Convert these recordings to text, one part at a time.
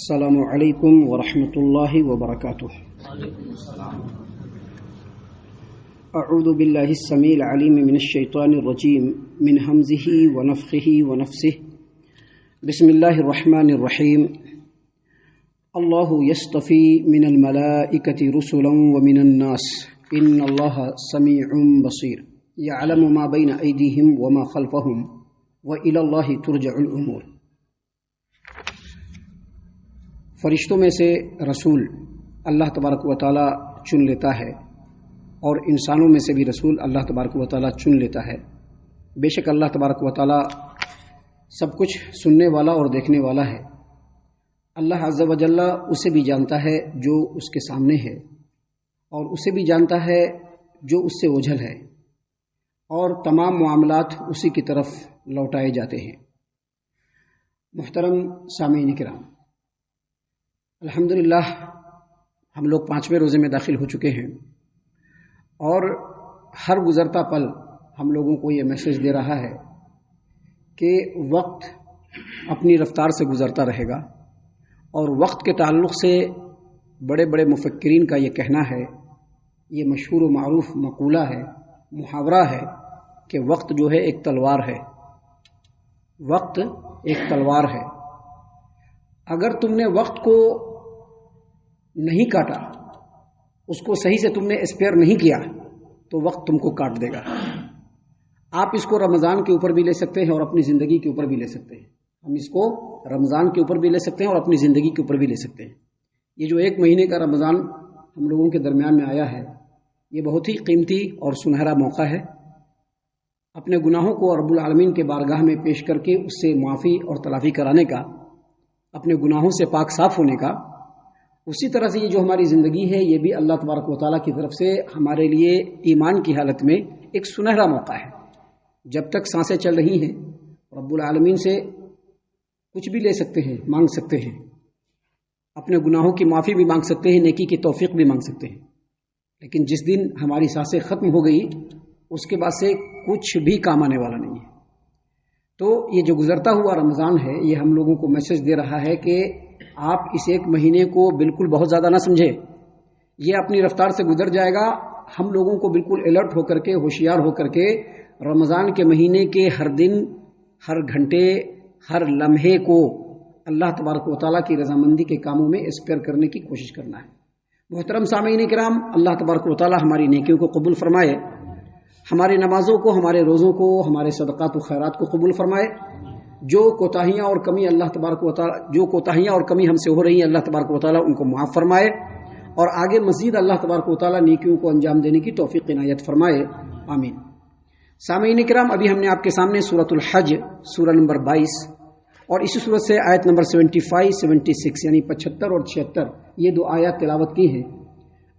السلام علیکم ورحمۃ اللہ وبرکاتہ۔ اعوذ باللہ السمیع العلیم من الشیطان الرجیم من ہمزہ ونفخہ ونفثہ۔ بسم اللہ الرحمن الرحیم۔ اللہ یصطفی من الملائکۃ رسلا ومن الناس ان اللہ سمیع بصیر یعلم ما بین ایدیہم وما خلفہم وإلی اللہ ترجع الامور۔ فرشتوں میں سے رسول اللہ تبارک و تعالی چن لیتا ہے، اور انسانوں میں سے بھی رسول اللہ تبارک و تعالی چن لیتا ہے۔ بے شک اللہ تبارک و تعالی سب کچھ سننے والا اور دیکھنے والا ہے۔ اللہ عز و جل اسے بھی جانتا ہے جو اس کے سامنے ہے، اور اسے بھی جانتا ہے جو اس سے اوجھل ہے، اور تمام معاملات اسی کی طرف لوٹائے جاتے ہیں۔ محترم سامعین کرام، الحمدللہ ہم لوگ 5ویں روزے میں داخل ہو چکے ہیں، اور ہر گزرتا پل ہم لوگوں کو یہ میسج دے رہا ہے کہ وقت اپنی رفتار سے گزرتا رہے گا، اور وقت کے تعلق سے بڑے بڑے مفکرین کا یہ کہنا ہے، یہ مشہور و معروف مقولہ ہے، محاورہ ہے کہ وقت جو ہے ایک تلوار ہے۔ وقت ایک تلوار ہے، اگر تم نے وقت کو نہیں کاٹا، اس کو صحیح سے تم نے اسپیئر نہیں کیا، تو وقت تم کو کاٹ دے گا۔ آپ اس کو رمضان کے اوپر بھی لے سکتے ہیں اور اپنی زندگی کے اوپر بھی لے سکتے ہیں۔ ہم اس کو رمضان کے اوپر بھی لے سکتے ہیں اور اپنی زندگی کے اوپر بھی لے سکتے ہیں۔ یہ جو 1 مہینے کا رمضان ہم لوگوں کے درمیان میں آیا ہے، یہ بہت ہی قیمتی اور سنہرا موقع ہے، اپنے گناہوں کو رب العالمین کے بارگاہ میں پیش کر کے اس سے معافی اور تلافی کرانے کا، اپنے گناہوں سے پاک صاف ہونے کا۔ اسی طرح سے یہ جو ہماری زندگی ہے، یہ بھی اللہ تبارک و تعالیٰ کی طرف سے ہمارے لیے ایمان کی حالت میں ایک سنہرا موقع ہے۔ جب تک سانسیں چل رہی ہیں، رب العالمین سے کچھ بھی لے سکتے ہیں، مانگ سکتے ہیں، اپنے گناہوں کی معافی بھی مانگ سکتے ہیں، نیکی کی توفیق بھی مانگ سکتے ہیں۔ لیکن جس دن ہماری سانسیں ختم ہو گئی، اس کے بعد سے کچھ بھی کام آنے والا نہیں ہے۔ تو یہ جو گزرتا ہوا رمضان ہے، یہ ہم لوگوں کو میسج دے رہا ہے کہ آپ اس 1 مہینے کو بالکل بہت زیادہ نہ سمجھیں، یہ اپنی رفتار سے گزر جائے گا۔ ہم لوگوں کو بالکل الرٹ ہو کر کے، ہوشیار ہو کر کے رمضان کے مہینے کے ہر دن، ہر گھنٹے، ہر لمحے کو اللہ تبارک و تعالیٰ کی رضامندی کے کاموں میں اسپیئر کرنے کی کوشش کرنا ہے۔ محترم سامعین کرام، اللہ تبارک و تعالیٰ ہماری نیکیوں کو قبول فرمائے، ہماری نمازوں کو، ہمارے روزوں کو، ہمارے صدقات و خیرات کو قبول فرمائے۔ جو کوتاہیاں اور کمی اللہ تبارک و تعالیٰ جو کوتاہیاں اور کمی ہم سے ہو رہی ہیں، اللہ تبارک و تعالیٰ ان کو معاف فرمائے، اور آگے مزید اللہ تبارک و تعالیٰ نیکیوں کو انجام دینے کی توفیق عنایت فرمائے، آمین۔ سامعین کرام، ابھی ہم نے آپ کے سامنے سورۃ الحج، سورہ نمبر 22 اور اسی سورت سے آیت نمبر 75 76 یعنی 75 اور 76 یہ 2 آیات تلاوت کی ہیں۔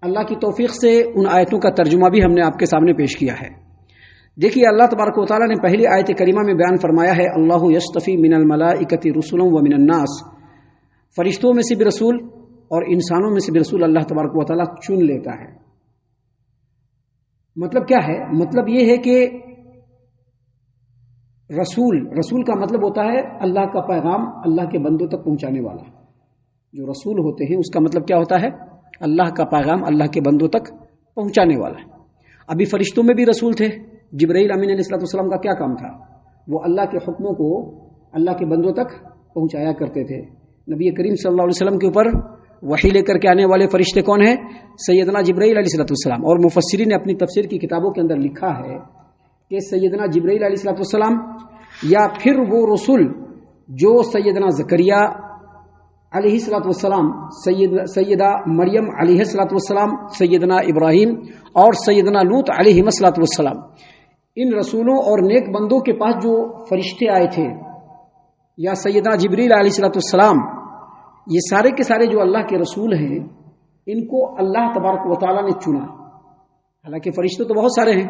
اللہ کی توفیق سے ان آیتوں کا ترجمہ بھی ہم نے آپ کے سامنے پیش کیا ہے۔ دیکھیے، اللہ تبارک و تعالیٰ نے پہلی آیت کریمہ میں بیان فرمایا ہے، اللہ یصطفی من الملائکۃ رسلا ومن الناس، فرشتوں میں سے بھی رسول اور انسانوں میں سے بھی رسول اللہ تبارک و تعالیٰ چن لیتا ہے۔ مطلب کیا ہے؟ مطلب یہ ہے کہ رسول کا مطلب ہوتا ہے اللہ کا پیغام اللہ کے بندوں تک پہنچانے والا۔ جو رسول ہوتے ہیں اس کا مطلب کیا ہوتا ہے؟ اللہ کا پیغام اللہ کے بندوں تک پہنچانے والا۔ ابھی فرشتوں میں بھی رسول تھے۔ جبرائیل امین علیہ السلام کا کیا کام تھا؟ وہ اللہ کے حکموں کو اللہ کے بندوں تک پہنچایا کرتے تھے۔ نبی کریم صلی اللہ علیہ وسلم کے اوپر وحی لے کر کے آنے والے فرشتے کون ہیں؟ سیدنا جبرائیل علیہ السلام۔ اور مفسرین نے اپنی تفسیر کی کتابوں کے اندر لکھا ہے کہ سیدنا جبرائیل علیہ السلام یا پھر وہ رسول جو سیدنا زکریا علیہ السلام، سیدہ مریم علیہ السلام، سیدنا ابراہیم اور سیدنا لوط علیہ السلام، ان رسولوں اور نیک بندوں کے پاس جو فرشتے آئے تھے، یا سیدنا جبرائیل علیہ السلام، یہ سارے کے سارے جو اللہ کے رسول ہیں، ان کو اللہ تبارک و تعالیٰ نے چنا۔ حالانکہ فرشتے تو بہت سارے ہیں،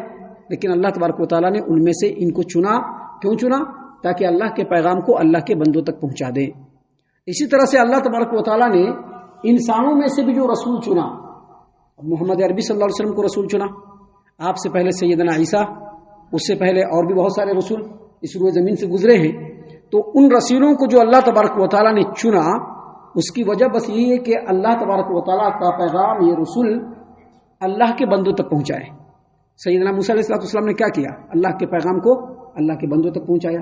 لیکن اللہ تبارک و تعالیٰ نے ان میں سے ان کو چنا۔ کیوں چنا؟ تاکہ اللہ کے پیغام کو اللہ کے بندوں تک پہنچا دیں۔ اسی طرح سے اللہ تبارک و تعالیٰ نے انسانوں میں سے بھی جو رسول چنا، محمد عربی صلی اللہ علیہ وسلم کو رسول چنا۔ آپ سے پہلے سیدنا عیسیٰ، اس سے پہلے اور بھی بہت سارے رسول اس روئے زمین سے گزرے ہیں۔ تو ان رسولوں کو جو اللہ تبارک و تعالیٰ نے چنا، اس کی وجہ بس یہی ہے کہ اللہ تبارک و تعالیٰ کا پیغام یہ رسول اللہ کے بندوں تک پہنچائے. سیدنا موسیٰ علیہ السلام نے کیا کیا؟ اللہ کے پیغام کو اللہ کے بندوں تک پہنچایا.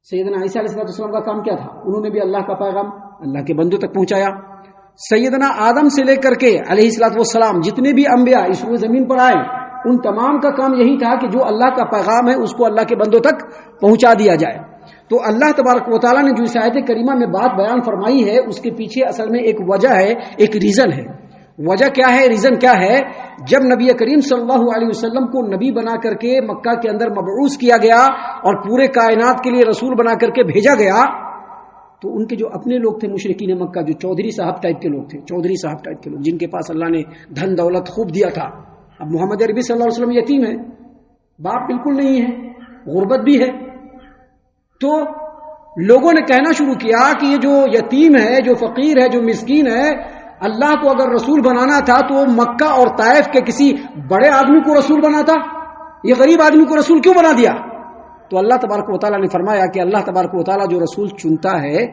سیدنا عیسیٰ علیہ السلام کا کام کیا تھا؟ انہوں نے بھی اللہ کا پیغام اللہ کے بندوں تک پہنچایا. سیدنا آدم سے لے کر کے علیہ السلام جتنے بھی انبیاء اس روئے زمین پر آئے ان تمام کا کام یہی تھا کہ جو اللہ کا پیغام ہے اس کو اللہ کے بندوں تک پہنچا دیا جائے. تو اللہ تبارک و تعالیٰ نے جو اس آیت کریمہ میں بات بیان فرمائی ہے اس کے پیچھے اصل میں ایک وجہ ہے، ایک ریزن ہے. وجہ کیا ہے، ریزن کیا ہے؟ جب نبی کریم صلی اللہ علیہ وسلم کو نبی بنا کر کے مکہ کے اندر مبعوث کیا گیا اور پورے کائنات کے لیے رسول بنا کر کے بھیجا گیا تو ان کے جو اپنے لوگ تھے مشرکین مکہ، جو چودھری صاحب ٹائپ کے لوگ تھے، چودھری صاحب ٹائپ کے لوگ جن کے پاس اللہ نے دھن دولت خوب دیا تھا. اب محمد عربی صلی اللہ علیہ وسلم یتیم ہے، باپ بالکل نہیں ہے، غربت بھی ہے. تو لوگوں نے کہنا شروع کیا کہ یہ جو یتیم ہے، جو فقیر ہے، جو مسکین ہے، اللہ کو اگر رسول بنانا تھا تو مکہ اور طائف کے کسی بڑے آدمی کو رسول بناتا، یہ غریب آدمی کو رسول کیوں بنا دیا؟ تو اللہ تبارک و تعالیٰ نے فرمایا کہ اللہ تبارک و تعالیٰ جو رسول چنتا ہے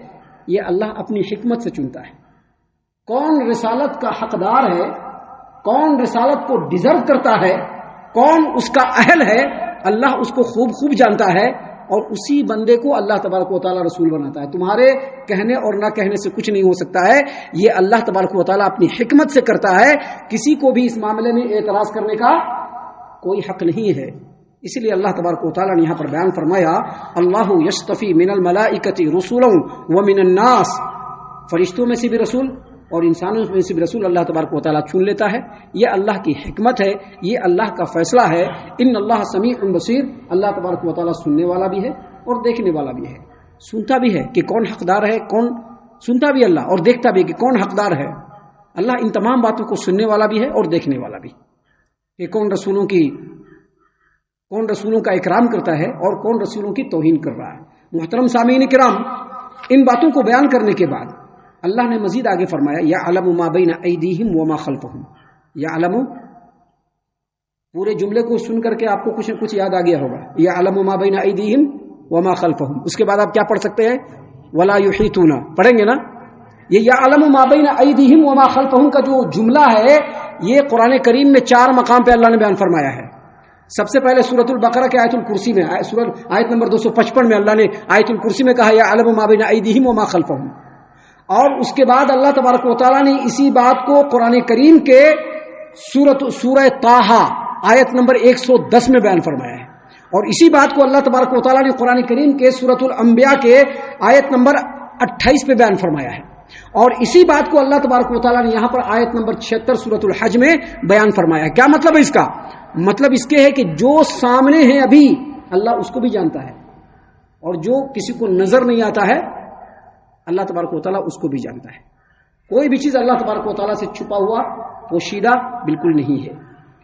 یہ اللہ اپنی حکمت سے چنتا ہے. کون رسالت کا حقدار ہے، کون رسالت کو ڈیزرو کرتا ہے، کون اس کا اہل ہے، اللہ اس کو خوب جانتا ہے اور اسی بندے کو اللہ تبارک و تعالیٰ رسول بناتا ہے. تمہارے کہنے اور نہ کہنے سے کچھ نہیں ہو سکتا ہے، یہ اللہ تبارک و تعالیٰ اپنی حکمت سے کرتا ہے. کسی کو بھی اس معاملے میں اعتراض کرنے کا کوئی حق نہیں ہے. اسی لیے اللہ تبارک و تعالیٰ نے یہاں پر بیان فرمایا اللہ یصطفی من الملائکۃ رسلا ومن الناس، فرشتوں میں سے بھی رسول اور انسانوں میں سے بھی رسول اللہ تبارک و تعالیٰ چن لیتا ہے. یہ اللہ کی حکمت ہے، یہ اللہ کا فیصلہ ہے. ان اللہ سمیع بصیر، اللہ تبارک و تعالیٰ سننے والا بھی ہے اور دیکھنے والا بھی ہے. سنتا بھی ہے کہ کون حقدار ہے، کون سنتا بھی اللہ اور دیکھتا بھی کہ کون حقدار ہے. اللہ ان تمام باتوں کو سننے والا بھی ہے اور دیکھنے والا بھی کہ کون رسولوں کا اکرام کرتا ہے اور کون رسولوں کی توہین کر رہا ہے. محترم سامعین کرام، ان باتوں کو بیان کرنے کے بعد اللہ نے مزید آگے فرمایا یعلم ما بین ایدیہم وما خلفہم. یعلم، پورے جملے کو سن کر کے آپ کو کچھ نہ کچھ یاد آ گیا ہوگا. یعلم ما بین ایدیہم وما خلفہم، اس کے بعد آپ کیا پڑھ سکتے ہیں؟ ولا یحیطون، پڑھیں گے نا؟ یہ یعلم ما بین ایدیہم وما خلفہم کا جو جملہ ہے یہ قرآن کریم میں 4 مقام پہ اللہ نے بیان فرمایا ہے. سب سے پہلے سورۃ البقرہ کے آیت الکرسی میں، آیت نمبر 255 میں اللہ نے آیت الکرسی میں کہا یعلم ما بین ایدیہم وما خلفہم، اور اس کے بعد اللہ تبارک و تعالیٰ نے اسی بات کو قرآن کریم کے سورہ طٰہٰ آیت نمبر 110 میں بیان فرمایا ہے. اور اسی بات کو اللہ تبارک و تعالیٰ نے قرآن کریم کے سورۃ الانبیاء کے آیت نمبر 28 پہ بیان فرمایا ہے. اور اسی بات کو اللہ تبارک و تعالیٰ نے یہاں پر آیت نمبر 76 سورۃ الحج میں بیان فرمایا ہے. کیا مطلب ہے اس کا؟ مطلب اس کے ہے کہ جو سامنے ہیں ابھی اللہ اس کو بھی جانتا ہے، اور جو کسی کو نظر نہیں آتا ہے اللہ تبارک و تعالیٰ اس کو بھی جانتا ہے. کوئی بھی چیز اللہ تبارک و تعالیٰ سے چھپا ہوا پوشیدہ بالکل نہیں ہے.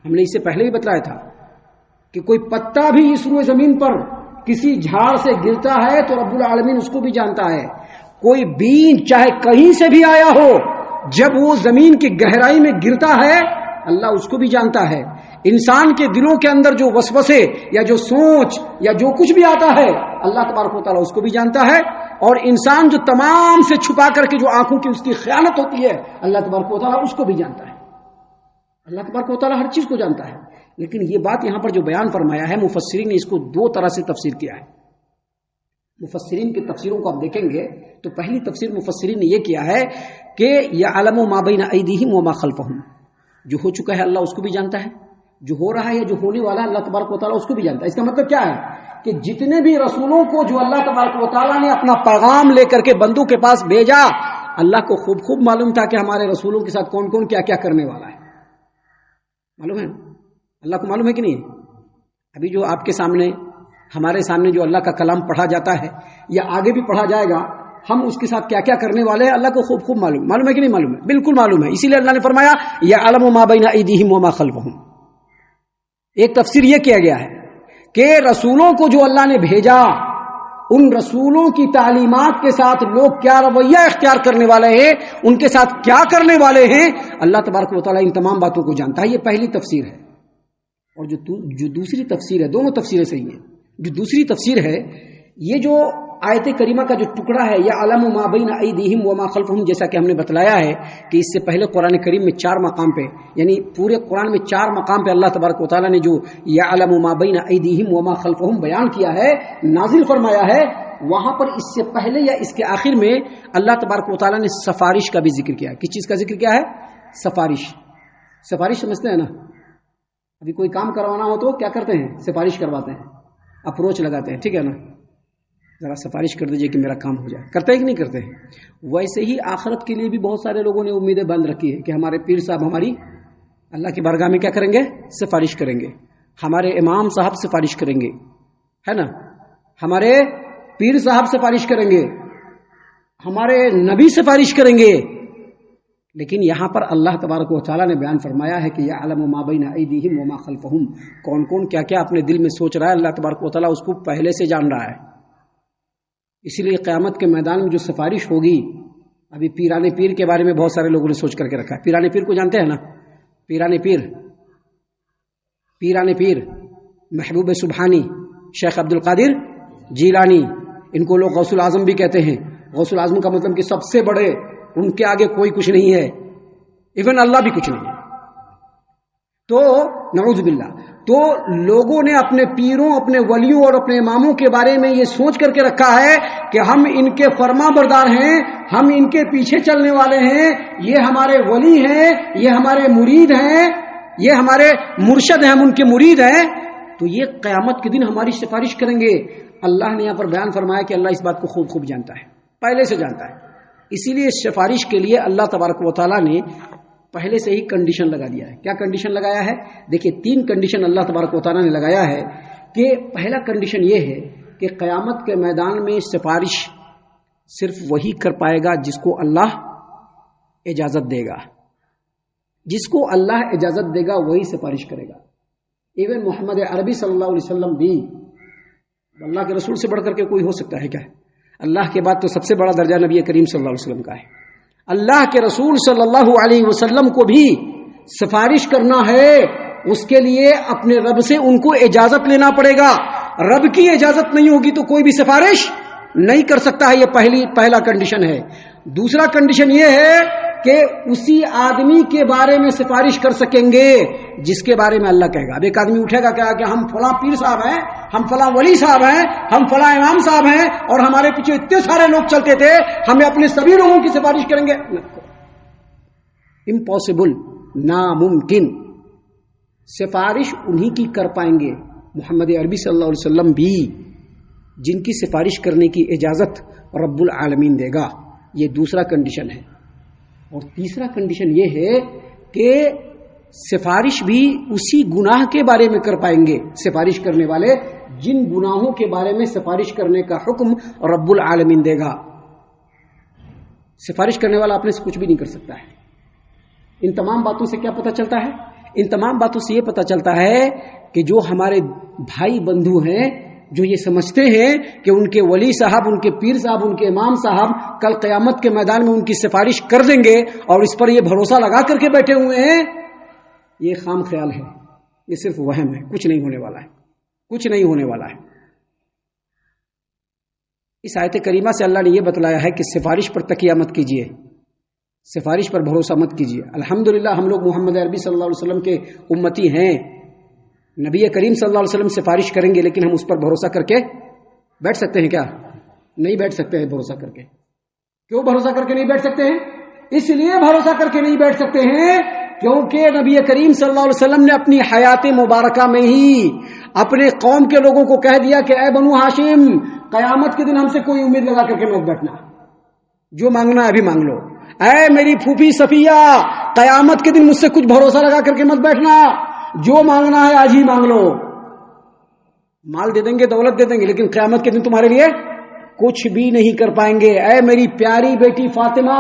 ہم نے اس سے پہلے بھی بتلایا تھا کہ کوئی پتا بھی اس روئے زمین پر کسی جھاڑ سے گرتا ہے تو رب العالمین اس کو بھی جانتا ہے. کوئی بین چاہے کہیں سے بھی آیا ہو، جب وہ زمین کی گہرائی میں گرتا ہے اللہ اس کو بھی جانتا ہے. انسان کے دلوں کے اندر جو وسوسے یا جو سوچ یا جو کچھ بھی آتا ہے اللہ تبارک و تعالیٰ اس کو بھی جانتا ہے. اور انسان جو تمام سے چھپا کر کے جو آنکھوں کی اس کی خیانت ہوتی ہے اللہ تبارک و تعالیٰ اس کو بھی جانتا ہے. اللہ تبارک و تعالیٰ ہر چیز کو جانتا ہے. لیکن یہ بات یہاں پر جو بیان فرمایا ہے مفسرین نے اس کو 2 طرح سے تفسیر کیا ہے. مفسرین کی تفسیروں کو آپ دیکھیں گے تو پہلی تفسیر مفسرین نے یہ کیا ہے کہ یعلم ما بین ایدیہم وما خلفہم، جو ہو چکا ہے اللہ اس کو بھی جانتا ہے، جو ہو رہا ہے یا جو ہونے والا ہے اللہ تبارک و تعالیٰ اس کو بھی جانتا ہے. اس کا مطلب کیا ہے کہ جتنے بھی رسولوں کو جو اللہ تبارک و تعالیٰ نے اپنا پیغام لے کر کے بندوں کے پاس بھیجا اللہ کو خوب معلوم تھا کہ ہمارے رسولوں کے ساتھ کون کون کیا کیا کرنے والا ہے. معلوم ہے اللہ کو، معلوم ہے کہ نہیں؟ ابھی جو آپ کے سامنے ہمارے سامنے جو اللہ کا کلام پڑھا جاتا ہے یا آگے بھی پڑھا جائے گا ہم اس کے ساتھ کیا کیا کرنے والے ہیں اللہ کو خوب معلوم ہے کہ نہیں معلوم ہے؟ بالکل معلوم ہے. اسی لیے اللہ نے فرمایا یعلم ما بین ایدیہم وما خلفہم. ایک تفسیر یہ کیا گیا ہے کہ رسولوں کو جو اللہ نے بھیجا ان رسولوں کی تعلیمات کے ساتھ لوگ کیا رویہ اختیار کرنے والے ہیں، ان کے ساتھ کیا کرنے والے ہیں، اللہ تبارک و تعالیٰ ان تمام باتوں کو جانتا ہے. یہ پہلی تفسیر ہے. اور جو دوسری تفسیر ہے، دونوں تفسیریں صحیح ہیں. جو دوسری تفسیر ہے یہ جو آیت کریمہ کا جو ٹکڑا ہے یا علم ما بین ایدیہم وما خلفہم، جیسا کہ ہم نے بتلایا ہے کہ اس سے پہلے قرآن کریم میں 4 مقام پہ، یعنی پورے قرآن میں 4 مقام پہ اللہ تبارک و تعالیٰ نے جو یا علم ما بین ایدیہم وما خلفہم بیان کیا ہے، نازل فرمایا ہے، وہاں پر اس سے پہلے یا اس کے آخر میں اللہ تبارک و تعالیٰ نے سفارش کا بھی ذکر کیا ہے۔ کس چیز کا ذکر کیا ہے؟ سفارش۔ سفارش سمجھتے ہیں نا؟ ابھی کوئی کام کروانا ہو تو کیا کرتے ہیں؟ سفارش کرواتے ہیں، اپروچ لگاتے ہیں، ٹھیک ہے نا، ذرا سفارش کر دیجئے کہ میرا کام ہو جائے، کرتے ہیں کہ نہیں کرتے ہیں؟ ویسے ہی آخرت کے لیے بھی بہت سارے لوگوں نے امیدیں باندھ رکھی ہے کہ ہمارے پیر صاحب ہماری اللہ کی بارگاہ میں کیا کریں گے؟ سفارش کریں گے، ہمارے امام صاحب سفارش کریں گے، ہے نا، ہمارے پیر صاحب سفارش کریں گے، ہمارے نبی سفارش کریں گے۔ لیکن یہاں پر اللہ تبارک و تعالیٰ نے بیان فرمایا ہے کہ یعلم ما بین ایدیہم وما خلفہم، کون کون کیا کیا اپنے دل میں سوچ رہا ہے، اللہ تبارک و تعالیٰ اس کو پہلے سے جان رہا ہے۔ اسی لیے قیامت کے میدان میں جو سفارش ہوگی، ابھی پیران پیر کے بارے میں بہت سارے لوگوں نے سوچ کر کے رکھا ہے۔ پیران پیر کو جانتے ہیں نا؟ پیران پیر محبوب سبحانی، شیخ عبد القادر جیلانی، ان کو لوگ غوث الاعظم بھی کہتے ہیں۔ غوث الاعظم کا مطلب کہ سب سے بڑے، ان کے آگے کوئی کچھ نہیں ہے، ایون اللہ بھی کچھ نہیں ہے۔ تو نعوذ باللہ، تو لوگوں نے اپنے پیروں، اپنے ولیوں اور اپنے اماموں کے بارے میں یہ سوچ کر کے رکھا ہے کہ ہم ان کے فرما بردار ہیں، ہم ان کے پیچھے چلنے والے ہیں، یہ ہمارے ولی ہیں، یہ ہمارے مرید ہیں، یہ ہمارے مرشد ہیں، ہم ان کے مرید ہیں، تو یہ قیامت کے دن ہماری سفارش کریں گے۔ اللہ نے یہاں پر بیان فرمایا کہ اللہ اس بات کو خوب خوب جانتا ہے، پہلے سے جانتا ہے۔ اسی لیے سفارش کے لیے اللہ تبارک و تعالیٰ نے پہلے سے ہی کنڈیشن لگا دیا ہے۔ کیا کنڈیشن لگایا ہے؟ دیکھیے 3 کنڈیشن اللہ تبارک و تعالیٰ نے لگایا ہے کہ پہلا کنڈیشن یہ ہے کہ قیامت کے میدان میں سفارش صرف وہی کر پائے گا جس کو اللہ اجازت دے گا، جس کو اللہ اجازت دے گا وہی سفارش کرے گا۔ ایون محمد عربی صلی اللہ علیہ وسلم بھی، اللہ کے رسول سے بڑھ کر کے کوئی ہو سکتا ہے کیا؟ اللہ کے بعد تو سب سے بڑا درجہ نبی کریم صلی اللہ علیہ وسلم کا ہے۔ اللہ کے رسول صلی اللہ علیہ وسلم کو بھی سفارش کرنا ہے، اس کے لیے اپنے رب سے ان کو اجازت لینا پڑے گا۔ رب کی اجازت نہیں ہوگی تو کوئی بھی سفارش نہیں کر سکتا ہے، یہ پہلا کنڈیشن ہے۔ دوسرا کنڈیشن یہ ہے کہ اسی آدمی کے بارے میں سفارش کر سکیں گے جس کے بارے میں اللہ کہے گا۔ اب ایک آدمی اٹھے گا کہ ہم فلاں پیر صاحب ہیں، ہم فلاں ولی صاحب ہیں، ہم فلاں امام صاحب ہیں، اور ہمارے پیچھے اتنے سارے لوگ چلتے تھے، ہمیں اپنے سبھی لوگوں کی سفارش کریں گے؟ امپاسبل، ناممکن۔ سفارش انہی کی کر پائیں گے، محمد عربی صلی اللہ علیہ وسلم بھی، جن کی سفارش کرنے کی اجازت رب العالمین دے گا۔ یہ دوسرا کنڈیشن ہے۔ اور تیسرا کنڈیشن یہ ہے کہ سفارش بھی اسی گناہ کے بارے میں کر پائیں گے سفارش کرنے والے، جن گناہوں کے بارے میں سفارش کرنے کا حکم رب العالمین دے گا۔ سفارش کرنے والا اپنے سے کچھ بھی نہیں کر سکتا ہے۔ ان تمام باتوں سے کیا پتہ چلتا ہے؟ ان تمام باتوں سے یہ پتہ چلتا ہے کہ جو ہمارے بھائی بندھو ہیں، جو یہ سمجھتے ہیں کہ ان کے ولی صاحب، ان کے پیر صاحب، ان کے امام صاحب کل قیامت کے میدان میں ان کی سفارش کر دیں گے، اور اس پر یہ بھروسہ لگا کر کے بیٹھے ہوئے ہیں، یہ خام خیال ہے، یہ صرف وہم ہے، کچھ نہیں ہونے والا ہے، کچھ نہیں ہونے والا ہے۔ اس آیت کریمہ سے اللہ نے یہ بتلایا ہے کہ سفارش پر تکیہ مت کیجیے، سفارش پر بھروسہ مت کیجیے۔ الحمدللہ ہم لوگ محمد عربی صلی اللہ علیہ وسلم کے امتی ہیں، نبی کریم صلی اللہ علیہ وسلم سفارش کریں گے، لیکن ہم اس پر بھروسہ کر کے بیٹھ سکتے ہیں کیا؟ نہیں بیٹھ سکتے ہیں بھروسہ کر کے۔ کیوں بھروسہ کر کے نہیں بیٹھ سکتے ہیں؟ اس لیے بھروسہ کر کے نہیں بیٹھ سکتے ہیں کیونکہ نبی کریم صلی اللہ علیہ وسلم نے اپنی حیات مبارکہ میں ہی اپنے قوم کے لوگوں کو کہہ دیا کہ اے بنو ہاشم، قیامت کے دن ہم سے کوئی امید لگا کر کے مت بیٹھنا، جو مانگنا ہے ابھی مانگ لو۔ اے میری پھوپھی صفیہ، قیامت کے دن مجھ سے کچھ بھروسہ لگا کر کے مت بیٹھنا، جو مانگنا ہے آج ہی مانگ لو۔ مال دے دیں گے، دولت دے دیں گے، لیکن قیامت کے دن تمہارے لیے کچھ بھی نہیں کر پائیں گے۔ اے میری پیاری بیٹی فاطمہ،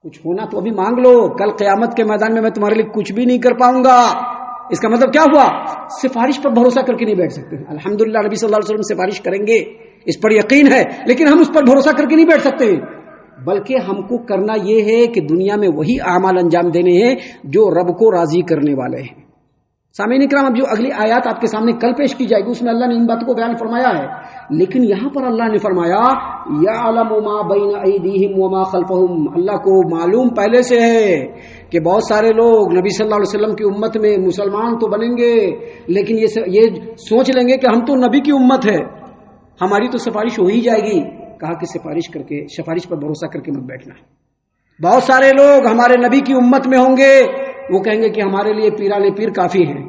کچھ ہونا تو ابھی مانگ لو، کل قیامت کے میدان میں تمہارے لیے کچھ بھی نہیں کر پاؤں گا۔ اس کا مطلب کیا ہوا؟ سفارش پر بھروسہ کر کے نہیں بیٹھ سکتے۔ الحمدللہ نبی صلی اللہ علیہ وسلم سفارش کریں گے، اس پر یقین ہے، لیکن ہم اس پر بھروسہ کر کے نہیں بیٹھ سکتے، بلکہ ہم کو کرنا یہ ہے کہ دنیا میں وہی اعمال انجام دینے ہیں جو رب کو راضی کرنے والے ہیں۔ سامعین اکرام، اب جو اگلی آیات آپ کے سامنے کل پیش کی جائے گی اس میں اللہ نے ان باتوں کو بیان فرمایا ہے، لیکن یہاں پر اللہ نے فرمایا یعلم ما بین ایدیہم وما خلفہم، اللہ کو معلوم پہلے سے ہے کہ بہت سارے لوگ نبی صلی اللہ علیہ وسلم کی امت میں مسلمان تو بنیں گے، لیکن یہ سوچ لیں گے کہ ہم تو نبی کی امت ہے، ہماری تو سفارش ہو ہی جائے گی۔ کہا کہ سفارش پر بھروسہ کر کے مت بیٹھنا۔ بہت سارے لوگ ہمارے نبی کی امت میں ہوں گے، وہ کہیں گے کہ ہمارے لیے پیرانے پیر کافی ہیں،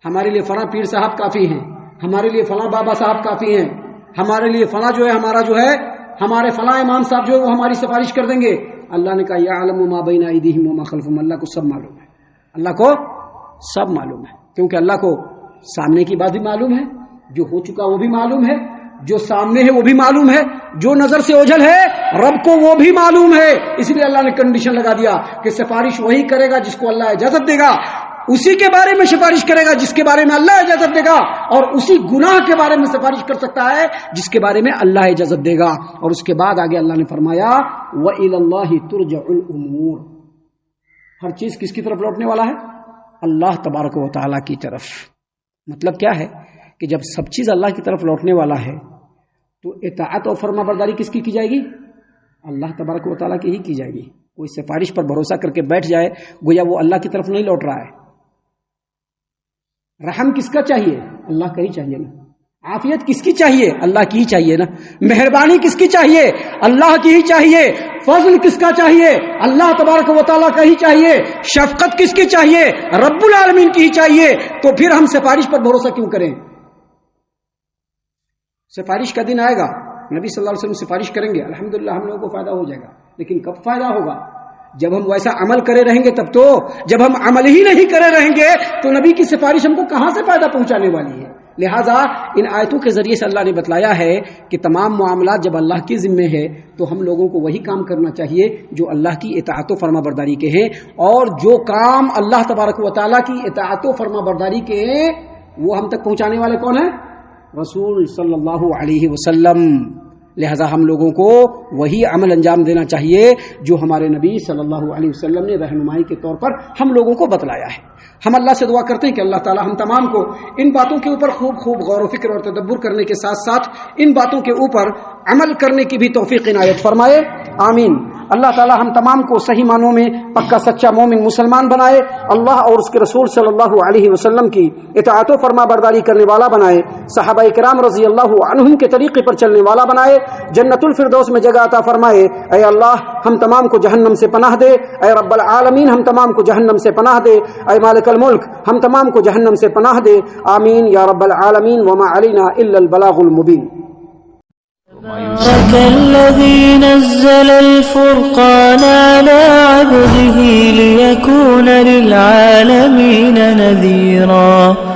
ہمارے لیے فلاں پیر صاحب کافی ہیں، ہمارے لیے فلاں بابا صاحب کافی ہیں، ہمارے لیے فلاں جو ہے ہمارا جو ہے ہمارے فلاں امام صاحب جو ہے وہ ہماری سفارش کر دیں گے۔ اللہ نے کہا یعلم ما بین ایدیہم وما خلفہم، اللہ کو سب معلوم ہے، اللہ کو سب معلوم ہے، کیونکہ اللہ کو سامنے کی بات بھی معلوم ہے، جو ہو چکا وہ بھی معلوم ہے، جو سامنے ہے وہ بھی معلوم ہے، جو نظر سے اوجھل ہے رب کو وہ بھی معلوم ہے۔ اس لیے اللہ نے کنڈیشن لگا دیا کہ سفارش وہی کرے گا جس کو اللہ اجازت دے گا، اسی کے بارے میں سفارش کرے گا جس کے بارے میں اللہ اجازت دے گا، اور اسی گناہ کے بارے میں سفارش کر سکتا ہے جس کے بارے میں اللہ اجازت دے گا۔ اور اس کے بعد آگے اللہ نے فرمایا وَإِلَى اللَّهِ تُرْجَعُ الْأُمُورُ، ہر چیز کس کی طرف لوٹنے والا ہے؟ اللہ تبارک و تعالیٰ کی طرف۔ مطلب کیا ہے کہ جب سب چیز اللہ کی طرف لوٹنے والا ہے تو اطاعت اور فرما برداری کس کی جائے گی؟ اللہ تبارک و تعالیٰ کی ہی کی جائے گی۔ کوئی سفارش پر بھروسہ کر کے بیٹھ جائے گویا وہ اللہ کی طرف نہیں لوٹ رہا ہے۔ رحم کس کا چاہیے؟ اللہ کا ہی چاہیے نا۔ عافیت کس کی چاہیے؟ اللہ کی ہی چاہیے نا۔ مہربانی کس کی چاہیے؟ اللہ کی ہی چاہیے۔ فضل کس کا چاہیے؟ اللہ تبارک و تعالیٰ کا ہی چاہیے۔ شفقت کس کی چاہیے؟ رب العالمین کی ہی چاہیے۔ تو پھر ہم سفارش پر بھروسہ کیوں کریں؟ سفارش کا دن آئے گا، نبی صلی اللہ علیہ وسلم سفارش کریں گے، الحمدللہ ہم لوگوں کو فائدہ ہو جائے گا، لیکن کب فائدہ ہوگا؟ جب ہم ویسا عمل کرے رہیں گے تب تو۔ جب ہم عمل ہی نہیں کرے رہیں گے تو نبی کی سفارش ہم کو کہاں سے فائدہ پہنچانے والی ہے؟ لہٰذا ان آیتوں کے ذریعے سے اللہ نے بتلایا ہے کہ تمام معاملات جب اللہ کی ذمہ ہے تو ہم لوگوں کو وہی کام کرنا چاہیے جو اللہ کی اطاعت و فرما برداری کے ہیں، اور جو کام اللہ تبارک و تعالیٰ کی اطاعت و فرما برداری کے ہیں وہ ہم تک پہنچانے والے کون ہیں؟ رسول صلی اللہ علیہ وسلم۔ لہذا ہم لوگوں کو وہی عمل انجام دینا چاہیے جو ہمارے نبی صلی اللہ علیہ وسلم نے رہنمائی کے طور پر ہم لوگوں کو بتلایا ہے۔ ہم اللہ سے دعا کرتے ہیں کہ اللہ تعالی ہم تمام کو ان باتوں کے اوپر خوب غور و فکر اور تدبر کرنے کے ساتھ ساتھ ان باتوں کے اوپر عمل کرنے کی بھی توفیق عنایت فرمائے، آمین۔ اللہ تعالی ہم تمام کو صحیح معنوں میں پکا سچا مومن مسلمان بنائے، اللہ اور اس کے رسول صلی اللہ علیہ وسلم کی اطاعت و فرما برداری کرنے والا بنائے، صحابہ کرام رضی اللہ عنہم کے طریقے پر چلنے والا بنائے، جنت الفردوس میں جگہ عطا فرمائے۔ اے اللہ ہم تمام کو جہنم سے پناہ دے، اے رب العالمین ہم تمام کو جہنم سے پناہ دے، اے مالک الملک ہم تمام کو جہنم سے پناہ دے، آمین یا رب العالمین۔ وما علینا الا البلاغ المبین۔ تبارك الذي نزل الفرقان على عبده ليكون للعالمين نذيرا